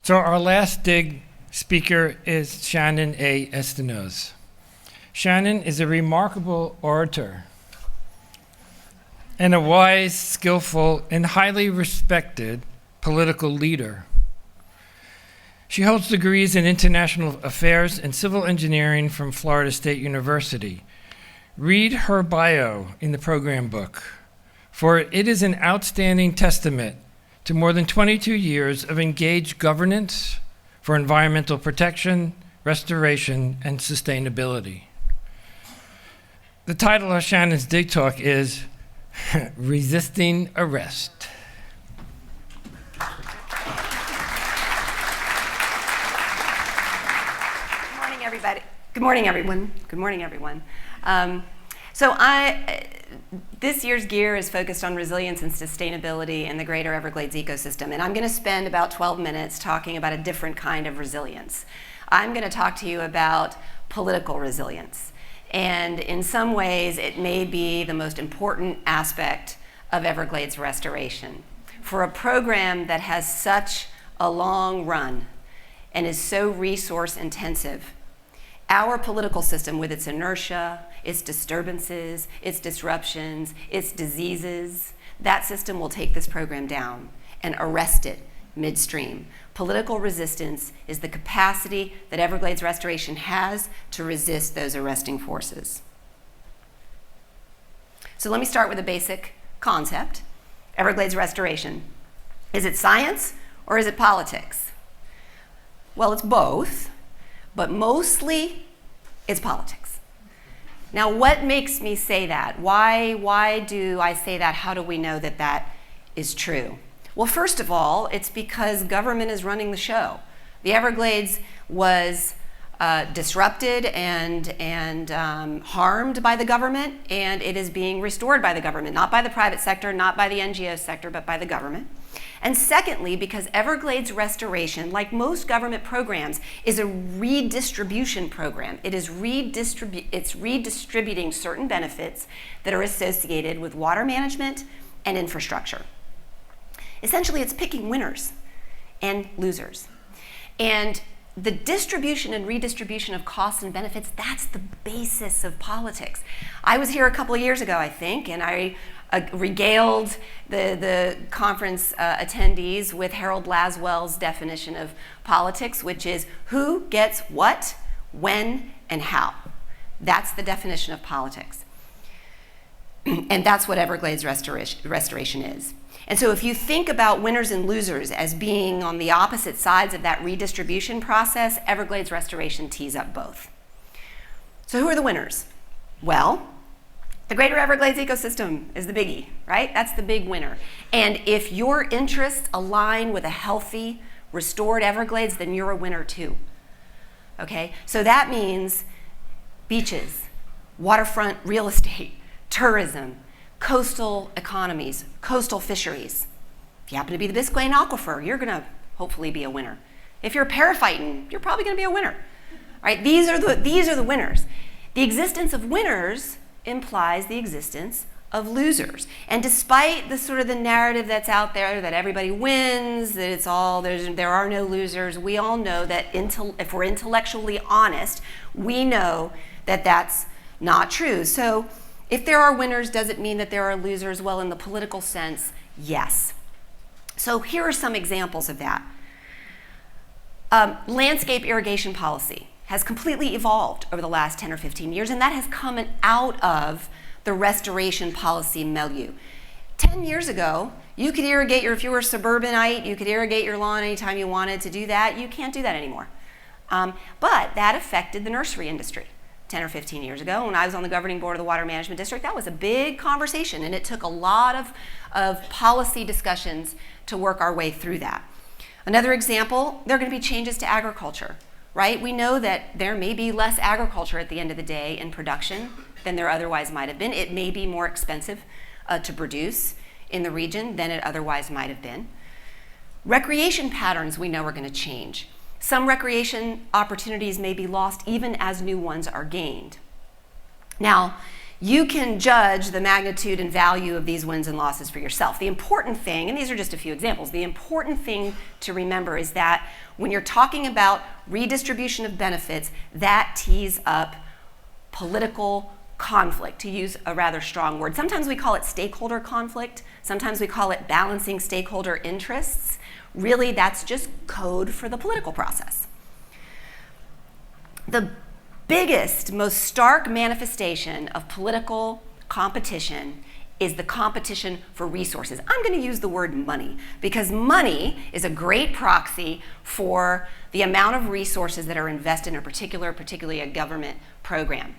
So our last DIG speaker is Shannon A. Estenoz. Shannon is a remarkable orator and a wise, skillful, and highly respected political leader. She holds degrees in international affairs and civil engineering from Florida State University. Read her bio in the program book, for it is an outstanding testament to more than 22 years of engaged governance for environmental protection, restoration, and sustainability. The title of Shannon's Dig Talk is Resisting Arrest. Good morning, everybody. Good morning, everyone. Good morning, everyone. This year's GEER is focused on resilience and sustainability in the greater Everglades ecosystem, and I'm going to spend about 12 minutes talking about a different kind of resilience. I'm going to talk to you about political resilience, and in some ways it may be the most important aspect of Everglades restoration. For a program that has such a long run and is so resource intensive, our political system, with its inertia, its disturbances, its disruptions, its diseases, that system will take this program down and arrest it midstream. Political resistance is the capacity that Everglades Restoration has to resist those arresting forces. So let me start with a basic concept. Everglades Restoration. Is it science or is it politics? Well, it's both, but mostly it's politics. Now, what makes me say that? Why do I say that? How do we know that that is true? Well, first of all, it's because government is running the show. The Everglades was disrupted and harmed by the government, and it is being restored by the government, not by the private sector, not by the NGO sector, but by the government. And secondly, because Everglades Restoration, like most government programs, is a redistribution program. It's redistributing certain benefits that are associated with water management and infrastructure. Essentially, it's picking winners and losers. And the distribution and redistribution of costs and benefits, that's the basis of politics. I was here a couple of years ago, I think, and I regaled the conference attendees with Harold Laswell's definition of politics, which is who gets what, when, and how. That's the definition of politics. And that's what Everglades Restoration is. And so if you think about winners and losers as being on the opposite sides of that redistribution process, Everglades Restoration tees up both. So who are the winners? Well, the greater Everglades ecosystem is the biggie, right? That's the big winner. And if your interests align with a healthy, restored Everglades, then you're a winner too. Okay? So that means beaches, waterfront real estate, tourism, coastal economies, coastal fisheries. If you happen to be the Biscayne Aquifer, you're going to hopefully be a winner. If you're paraphyton, you're probably going to be a winner. Right? These are the winners. The existence of winners implies the existence of losers. And despite the sort of the narrative that's out there that everybody wins, that it's all there are no losers, we all know that if we're intellectually honest, we know that that's not true. So if there are winners, does it mean that there are losers? Well, in the political sense, yes. So here are some examples of that. Landscape irrigation policy has completely evolved over the last 10 or 15 years, and that has come out of the restoration policy milieu. 10 years ago, you could irrigate if you were a suburbanite, you could irrigate your lawn anytime you wanted to do that. You can't do that anymore. But that affected the nursery industry. 10 or 15 years ago, when I was on the governing board of the Water Management District, that was a big conversation, and it took a lot of policy discussions to work our way through that. Another example, there are going to be changes to agriculture, right? We know that there may be less agriculture at the end of the day in production than there otherwise might have been. It may be more expensive to produce in the region than it otherwise might have been. Recreation patterns we know are going to change. Some recreation opportunities may be lost even as new ones are gained. Now, you can judge the magnitude and value of these wins and losses for yourself. The important thing, and these are just a few examples, the important thing to remember is that when you're talking about redistribution of benefits, that tees up political conflict, to use a rather strong word. Sometimes we call it stakeholder conflict. Sometimes we call it balancing stakeholder interests. Really, that's just code for the political process. The biggest, most stark manifestation of political competition is the competition for resources. I'm going to use the word money because money is a great proxy for the amount of resources that are invested in a particularly a government program.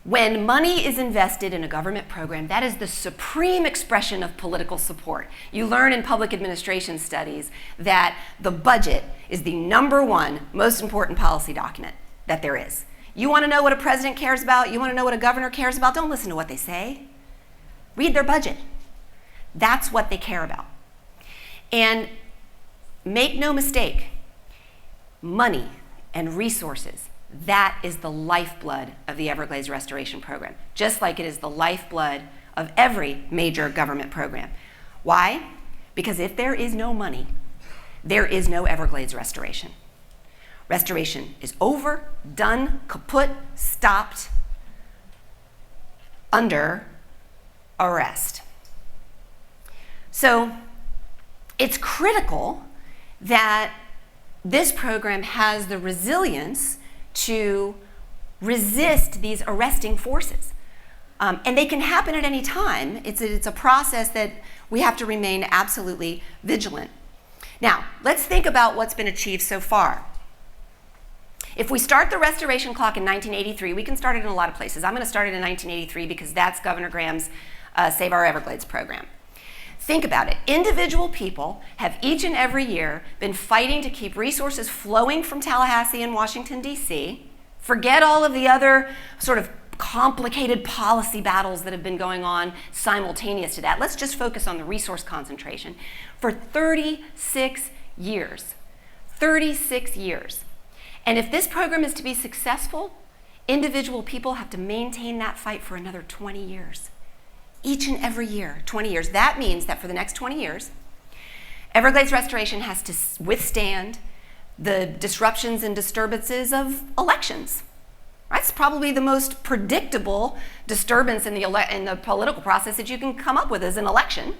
When money is invested in a government program, that is the supreme expression of political support. You learn in public administration studies that the budget is the #1 most important policy document that there is. You want to know what a president cares about? You want to know what a governor cares about? Don't listen to what they say. Read their budget. That's what they care about. And make no mistake, money and resources, that is the lifeblood of the Everglades Restoration Program, just like it is the lifeblood of every major government program. Why? Because if there is no money, there is no Everglades Restoration. Restoration is over, done, kaput, stopped, under arrest. So it's critical that this program has the resilience to resist these arresting forces. And they can happen at any time. It's a process that we have to remain absolutely vigilant. Now, let's think about what's been achieved so far. If we start the restoration clock in 1983, we can start it in a lot of places. I'm going to start it in 1983 because that's Governor Graham's Save Our Everglades program. Think about it. Individual people have each and every year been fighting to keep resources flowing from Tallahassee and Washington, D.C. Forget all of the other sort of complicated policy battles that have been going on simultaneous to that. Let's just focus on the resource concentration. For 36 years. 36 years. And if this program is to be successful, individual people have to maintain that fight for another 20 years. Each and every year, 20 years. That means that for the next 20 years, Everglades Restoration has to withstand the disruptions and disturbances of elections. Right? It's probably the most predictable disturbance in the political process that you can come up with is an election.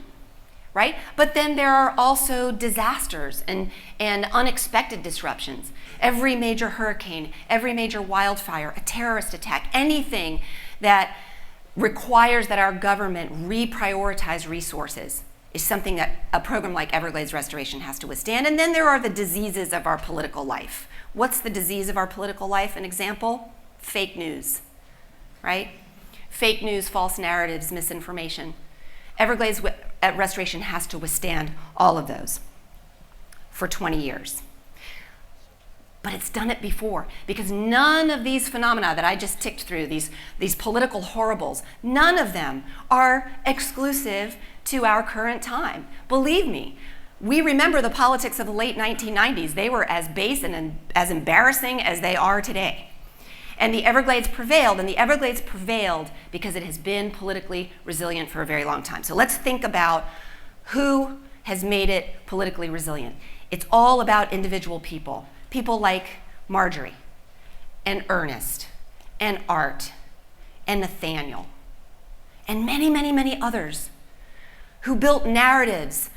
Right? But then there are also disasters and unexpected disruptions. Every major hurricane, every major wildfire, a terrorist attack, anything that requires that our government reprioritize resources is something that a program like Everglades Restoration has to withstand. And then there are the diseases of our political life. What's the disease of our political life? An example? Fake news, right? Fake news, false narratives, misinformation. Everglades Restoration has to withstand all of those for 20 years. But it's done it before because none of these phenomena that I just ticked through, these political horribles, none of them are exclusive to our current time. Believe me, we remember the politics of the late 1990s. They were as base and as embarrassing as they are today. And the Everglades prevailed, because it has been politically resilient for a very long time. So let's think about who has made it politically resilient. It's all about individual people. People like Marjorie, and Ernest, and Art, and Nathaniel, and many, many, many others who built narratives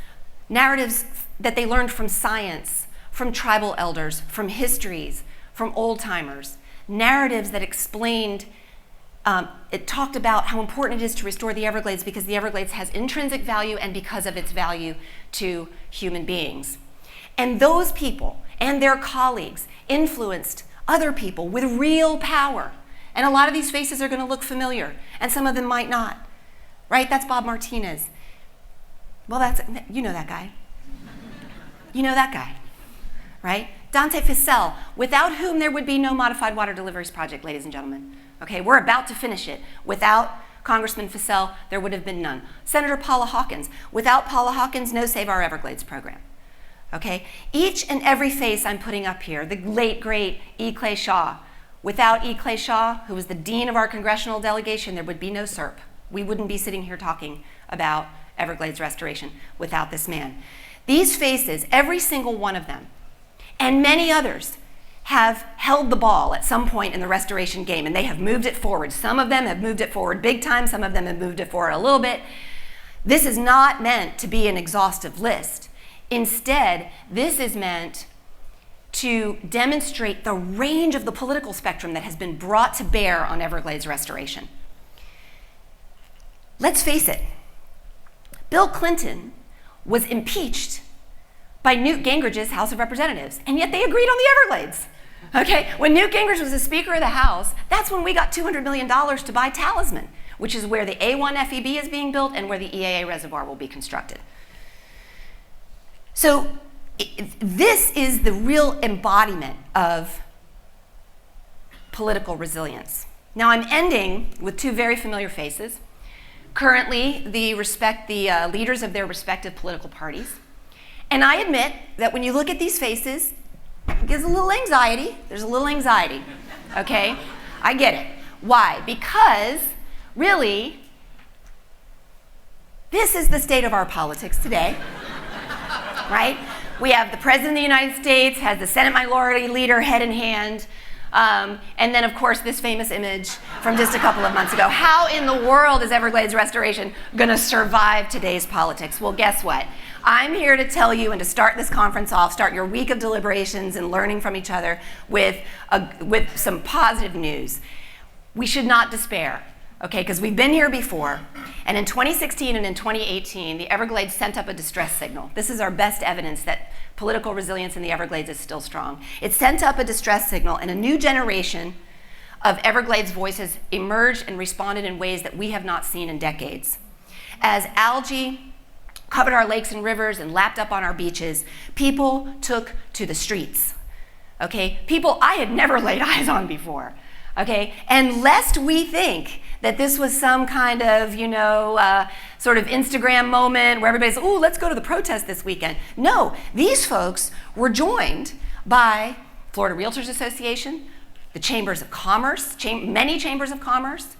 that they learned from science, from tribal elders, from histories, from old-timers. Narratives that explained, it talked about how important it is to restore the Everglades because the Everglades has intrinsic value and because of its value to human beings. And those people and their colleagues influenced other people with real power. And a lot of these faces are going to look familiar, and some of them might not. Right? That's Bob Martinez. Well, you know that guy. You know that guy, right? Dante Fissell, without whom there would be no Modified Water Deliveries Project, ladies and gentlemen. Okay, we're about to finish it. Without Congressman Fissell, there would have been none. Senator Paula Hawkins, without Paula Hawkins, no Save Our Everglades program. Okay, each and every face I'm putting up here, the late, great E. Clay Shaw, Without E. Clay Shaw, who was the dean of our congressional delegation, there would be no SERP. We wouldn't be sitting here talking about Everglades Restoration without this man. These faces, every single one of them, and many others, have held the ball at some point in the restoration game, and they have moved it forward. Some of them have moved it forward big time, some of them have moved it forward a little bit. This is not meant to be an exhaustive list. Instead, this is meant to demonstrate the range of the political spectrum that has been brought to bear on Everglades restoration. Let's face it, Bill Clinton was impeached by Newt Gingrich's House of Representatives, and yet they agreed on the Everglades. Okay, when Newt Gingrich was the Speaker of the House, that's when we got $200 million to buy Talisman, which is where the A1 FEB is being built and where the EAA reservoir will be constructed. So this is the real embodiment of political resilience. Now I'm ending with two very familiar faces. Currently, the leaders of their respective political parties. And I admit that when you look at these faces, it gives a little anxiety. There's a little anxiety, okay? I get it. Why? Because, really, this is the state of our politics today, right? We have the President of the United States, has the Senate Minority Leader head in hand, and then, of course, this famous image from just a couple of months ago. How in the world is Everglades Restoration going to survive today's politics? Well, guess what? I'm here to tell you and to start this conference off, start your week of deliberations and learning from each other with some positive news. We should not despair, okay, because we've been here before. And in 2016 and in 2018, the Everglades sent up a distress signal. This is our best evidence that political resilience in the Everglades is still strong. It sent up a distress signal, and a new generation of Everglades voices emerged and responded in ways that we have not seen in decades. As algae covered our lakes and rivers and lapped up on our beaches, people took to the streets, okay? People I had never laid eyes on before, okay? And lest we think that this was some kind of, sort of Instagram moment where everybody's, ooh, let's go to the protest this weekend. No, these folks were joined by Florida Realtors Association, the Chambers of Commerce, many Chambers of Commerce,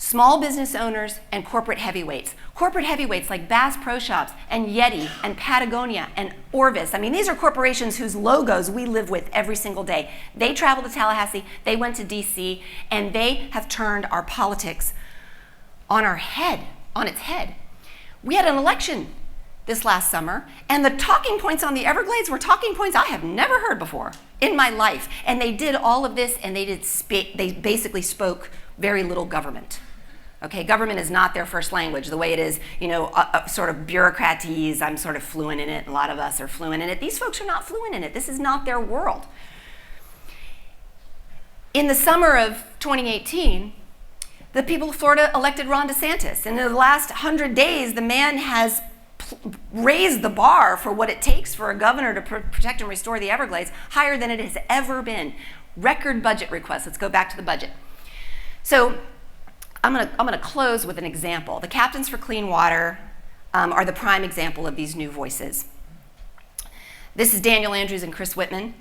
small business owners, and corporate heavyweights. Corporate heavyweights like Bass Pro Shops and Yeti and Patagonia and Orvis. I mean, these are corporations whose logos we live with every single day. They traveled to Tallahassee, they went to DC, and they have turned our politics on its head. We had an election this last summer, and the talking points on the Everglades were talking points I have never heard before in my life. And they did all of this, and they basically spoke very little government. Okay, government is not their first language, the way it is, sort of bureaucratese. I'm sort of fluent in it. A lot of us are fluent in it. These folks are not fluent in it. This is not their world. In the summer of 2018, the people of Florida elected Ron DeSantis. And in the last 100 days, the man has raised the bar for what it takes for a governor to protect and restore the Everglades higher than it has ever been. Record budget requests. Let's go back to the budget. So I'm gonna close with an example. The Captains for Clean Water are the prime example of these new voices. This is Daniel Andrews and Chris Whitman.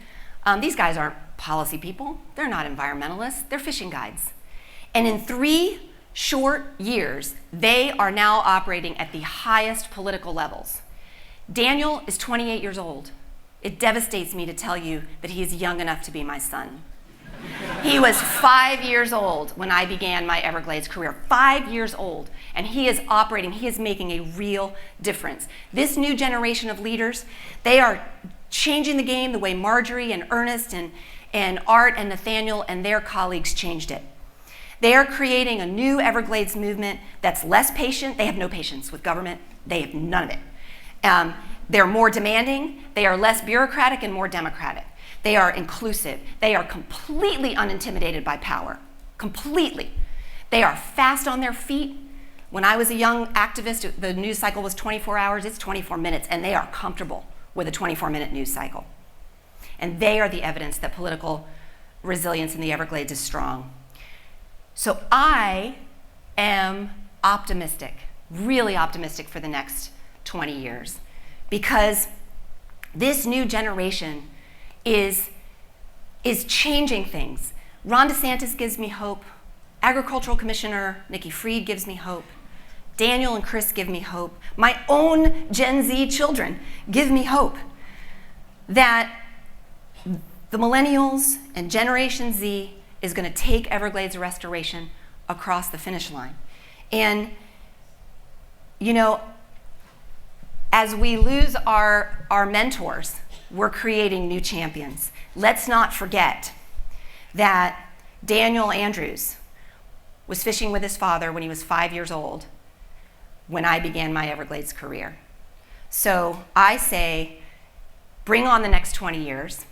These guys aren't policy people. They're not environmentalists. They're fishing guides. And in 3 short years, they are now operating at the highest political levels. Daniel is 28 years old. It devastates me to tell you that he is young enough to be my son. He was 5 years old when I began my Everglades career, 5 years old, and he is operating, he is making a real difference. This new generation of leaders, they are changing the game the way Marjorie and Ernest and Art and Nathaniel and their colleagues changed it. They are creating a new Everglades movement that's less patient. They have no patience with government. They have none of it. They're more demanding. They are less bureaucratic and more democratic. They are inclusive. They are completely unintimidated by power. Completely. They are fast on their feet. When I was a young activist, the news cycle was 24 hours. It's 24 minutes, and they are comfortable with a 24-minute news cycle. And they are the evidence that political resilience in the Everglades is strong. So I am optimistic, really optimistic for the next 20 years, because this new generation is changing things. Ron DeSantis gives me hope. Agricultural Commissioner Nikki Fried gives me hope. Daniel and Chris give me hope. My own Gen Z children give me hope that the millennials and Generation Z is going to take Everglades Restoration across the finish line. And, you know, as we lose our mentors, we're creating new champions. Let's not forget that Daniel Andrews was fishing with his father when he was 5 years old when I began my Everglades career. So I say, bring on the next 20 years,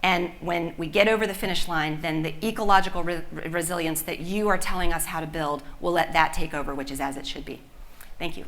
and when we get over the finish line, then the ecological resilience that you are telling us how to build, we'll let that take over, which is as it should be. Thank you.